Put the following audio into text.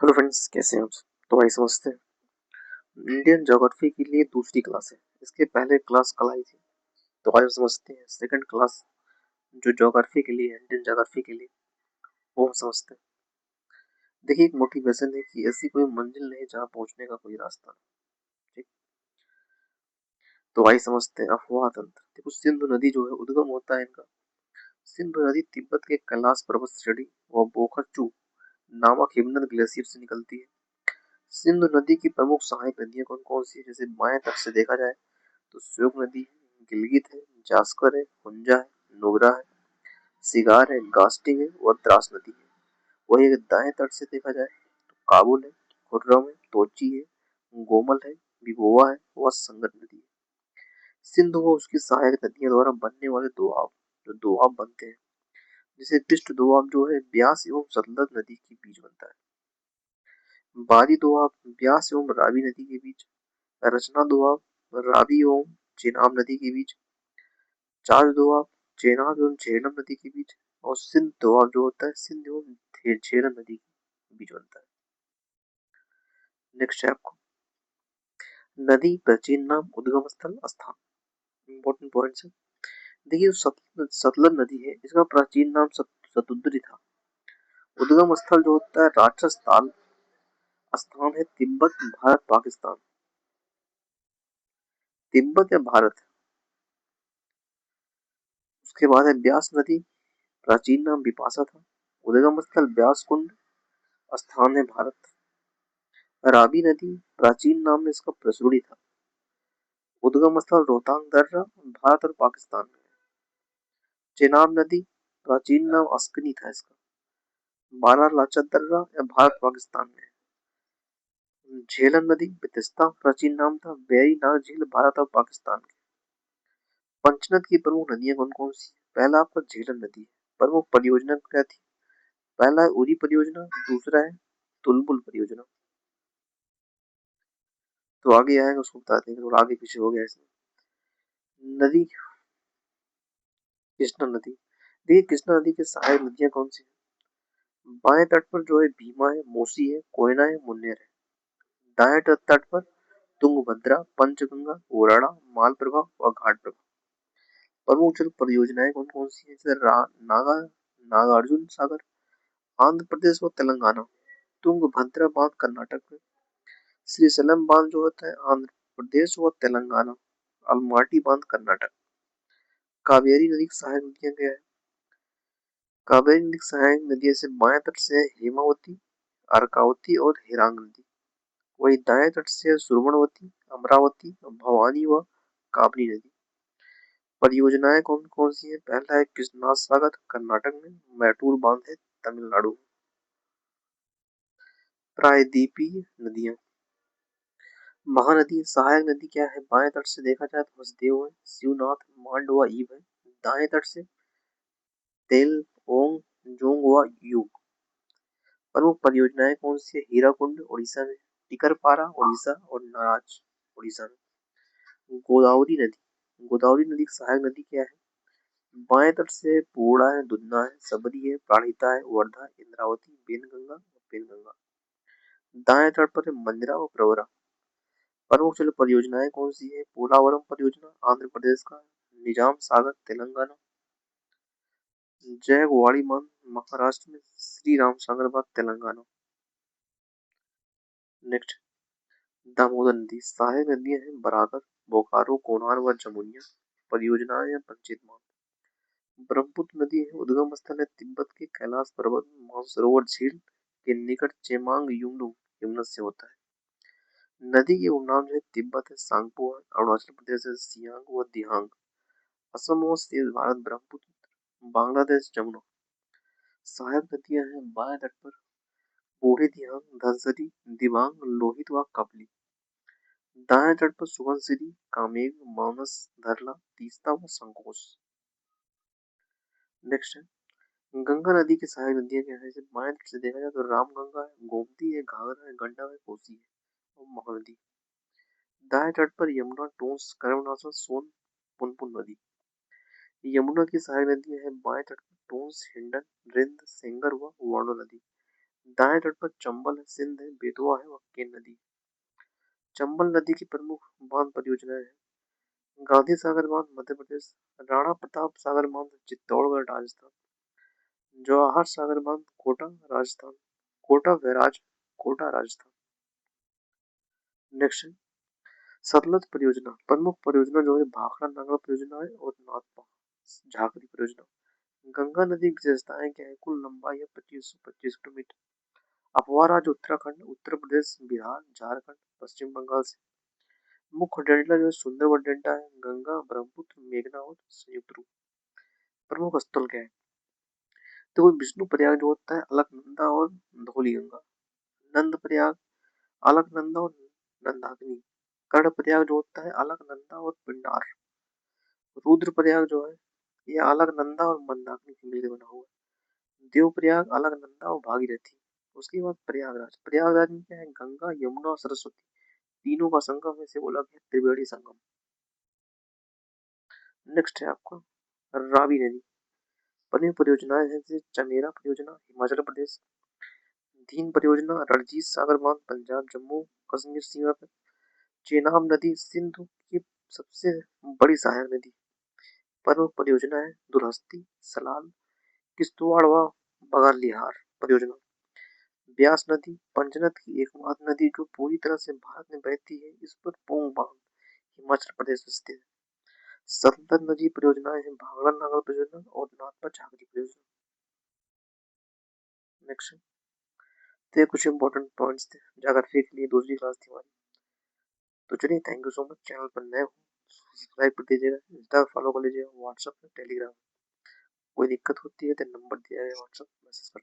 Hello friends, कैसे हैं आप? तो भाई समझते हैं इंडियन ज्योग्राफी के लिए दूसरी क्लास है। इसके पहले क्लास कल आई थी। तो आज हम समझते हैं सेकंड क्लास जो ज्योग्राफी के लिए है, इंडियन ज्योग्राफी के लिए वो हम समझते हैं। देखिए, एक मोटिवेशन है कि ऐसी कोई मंजिल नहीं जहाँ पहुंचने का कोई रास्ता नहीं। ठीक, तो भाई समझते हैं अफवाह तंत्र। देखो, सिंधु नदी जो है उद्गम होता है इनका। सिंधु नदी तिब्बत के कैलाश पर्वत श्रेणी व बोखरचू नामक हिमनद ग्लेशियर से निकलती है। सिंधु नदी की प्रमुख सहायक नदियां कौन कौन सी है? जैसे बाएं तट से देखा जाए तो श्योक नदी है, गिलगित है, जास्कर है, हुंजा है, नुब्रा है, सिगार है, गास्टिंग है और द्रास नदी है। वही अगर दाएं तट से देखा जाए तो काबुल है, खुर्रम है, तोची है, गोमल है, बिबोवा है और संगत नदी है। सिंधु व उसकी सहायक नदियों द्वारा बनने वाले दोआब, जो दोआब बनते हैं, जैसे कृष्ण दोआब जो है ब्यास एवं सतलज नदी के बीच बनता है। बारी दोआब ब्यास एवं रावी नदी के बीच। रचना दोआब रावी एवं चेनाब नदी के बीच। चार दोआब चेनाब एवं झेलम नदी के बीच। और सिंध दोआब जो होता है सिंध एवं झेलम नदी के बीच बनता है। नेक्स्ट है आपको नदी प्राचीन नाम उद्गम स्थल स्थान। इंपॉर्टेंट पॉइंट्स है। देखिए, सतलज नदी है, इसका प्राचीन नाम सतुद्री था। उद्गम स्थल जो होता है राक्षस ताल। स्थान है तिब्बत, भारत, पाकिस्तान। तिब्बत या भारत। उसके बाद है ब्यास नदी, प्राचीन नाम बिपाशा था। उद्गम स्थल ब्यास कुंड। स्थान है भारत। रावी नदी, प्राचीन नाम में इसका प्रसूड़ी था। उद्गम स्थल रोहतांग दर्रा, भारत और पाकिस्तान में। चेनाब नदी, प्राचीन नाम अस्कनी था इसका। बारालाचा दर्रा या भारत पाकिस्तान में। झेलम नदी बेतिस्ता, प्राचीन नाम था। बेरी नाग झील, भारत और पाकिस्तान के। पंचनद की प्रमुख नदियां कौन कौन सी? पहला आपका झेलम नदी है। प्रमुख परियोजना क्या थी? पहला है उरी परियोजना, दूसरा है तुलबुल परियोजना। तो आगे आएगा उसको बताते हैं, थोड़ा आगे पीछे हो गया इसमें। नदी कृष्णा नदी। देखिए, कृष्णा नदी के सहायक नदियां कौन सी हैं? बाएं तट पर जो है भीमा है, मोसी है, कोयना है, मुन्नेर है। दाएं तट पर तुंगभद्रा, पंचगंगा, ओराड़ा, मालप्रभा और घाटप्रभा। प्रमुख जल परियोजनाएं कौन कौन सी है? जैसे नागा नागार्जुन सागर, आंध्र प्रदेश व तेलंगाना। तुंगभद्रा बांध कर्नाटक में। श्रीशैलम बांध जो होता है आंध्र प्रदेश व तेलंगाना। अलमाटी बांध कर्नाटक। कावेरी नदी की सहायक नदियां क्या है? कावेरी नदी की सहायक नदियां से बाएं तट से हेमावती, अर्कावती और हिरांग नदी। वही दाएं तट से सुरवणवती, अमरावती, भवानी व काबनी नदी। परियोजनाएं कौन कौन सी है? पहला है कृष्णा सागर, कर्नाटक में। मैटूर बांध है, तमिलनाडु में। प्रायद्वीपीय नदियां। महानदी सहायक नदी क्या है? बाएं तट से देखा जाए तो हसदेव है, शिवनाथ, मांडवा, ईब है। दाएं तट से तेल, ओंग, जोंग व युग। प्रमुख परियोजनाएं कौन सी है? हीराकुंड उड़ीसा में, टिकरपारा उड़ीसा और नाराज उड़ीसा में। गोदावरी नदी की सहायक नदी क्या है? बाएं तट से पूर्णा है, दुधना है, सबरी है, प्राणहिता है, वर्धा, इंद्रावती, बेनगंगा और पेनगंगा। दाएं तट पर है मंजरा और प्रवरा। प्रमुख जल परियोजनाएं कौन सी है? पोलावरम परियोजना आंध्र प्रदेश का, निजाम सागर तेलंगाना, जयगवाड़ी बांध महाराष्ट्र में, श्री राम सागर बांध तेलंगाना। नेक्स्ट, दामोदर नदी सहायक नदियां हैं बराकर, बोकारो, कोनार व जमुनिया। परियोजनाएं या पंचित बांध। ब्रह्मपुत्र नदी है, उद्गम स्थल है तिब्बत के कैलाश पर्वत मानसरोवर झील के निकट चेमांग युंगलू यमुना से होता है। नदी के उपनाम है तिब्बत है सांगपो है, अरुणाचल प्रदेश है सियांग व दिहांग। असम व शेष भारत ब्रह्मपुत्र, बांग्लादेश जमुना। सहायक नदियां हैं बाएं तट पर बूढ़ी दिहांग, धनसरी, दिबांग, लोहित व कपली। दाएं तट पर सुबनसिरी, कामेंग, मानस, धरला, तीस्ता व संकोश। नेक्स्ट है गंगा नदी की सहायक नदियां क्या है? जैसे बाएं तट से देखा जाए तो रामगंगा है, गोमती है, घाघरा है, गंडक है, कोसी है और महानदी। दाएं तट पर यमुना, टोंस, कर्मनाशा, सोन, पुनपुन नदी। यमुना की सहायक नदियां हैं बाएं तट पर टोंस, हिंडन, रिंद, सेंगर व वर्ण नदी। दाएं तट पर चंबल है, सिंध है, बेतवा है और केन नदी। चंबल नदी की प्रमुख बांध परियोजनाएं हैं गांधी सागर बांध मध्य प्रदेश, राणा प्रताप सागर बांध चित्तौड़गढ़ राजस्थान, जवाहर सागर बांध कोटा राजस्थान, कोटा बैराज कोटा राजस्थान। नेक्स्ट सतलज परियोजना प्रमुख परियोजना जो है भाखड़ा नागल परियोजना है और नाथपा झाकरी परियोजना। गंगा नदी की विशेषताएं क्या है? कुल लंबाई है 2525 किलोमीटर। अफवाह राज्य उत्तराखंड, उत्तर प्रदेश, बिहार, झारखंड, पश्चिम बंगाल से। मुख्य डेल्टा जो है सुंदरबन डेल्टा है, गंगा, ब्रह्मपुत्र, मेघना और संयुक्त रूप। प्रमुख स्थल क्या है? तो विष्णु प्रयाग जो होता है अलकनंदा और धौली गंगा। नंद प्रयाग अलकनंदा और नंदाग्नि। कर्ण प्रयाग जो होता है अलकनंदा और पिंडार। रुद्र प्रयाग जो है ये अलकनंदा और मंदाकिनी के मिलकर बना हुआ है। देव प्रयाग अलकनंदा और भागीरथी। उसके बाद प्रयागराज, प्रयागराज में क्या है? गंगा, यमुना और सरस्वती तीनों का संगम है, इसे बोला गया त्रिवेणी संगम। नेक्स्ट है आपका रावी नदी। प्रमुख परियोजनाएं हैं जैसे चमेरा परियोजना हिमाचल प्रदेश, दीन परियोजना रणजीत सागर बांध पंजाब जम्मू कश्मीर सीमा पर, चेनाब नदी सिंधु की सबसे बड़ी सहायक नदी। प्रमुख परियोजना है दुरस्ती सलाल किश्तवाड़ व बगालिहार परियोजना। ब्यास नदी पंचनद की एकमात्र नदी जो पूरी तरह से भारत में बहती है, इस पर पोंग बांध हिमाचल प्रदेश में स्थित है। सतलज नदी परियोजनाएं हैं भाखड़ा नागल परियोजना और नाथपा झाकरी परियोजना। नेक्स्ट तो ये कुछ इंपॉर्टेंट पॉइंट्स थे ज्योग्राफी के लिए, दूसरी क्लास थी हमारी। तो चलिए thank you so much. Channel पर नए हो सब्सक्राइब कर दीजिएगा, इंस्टा फॉलो कर लीजिएगा, व्हाट्सएप पे टेलीग्राम। कोई दिक्कत होती है तो नंबर दिया है व्हाट्सएप मैसेज कर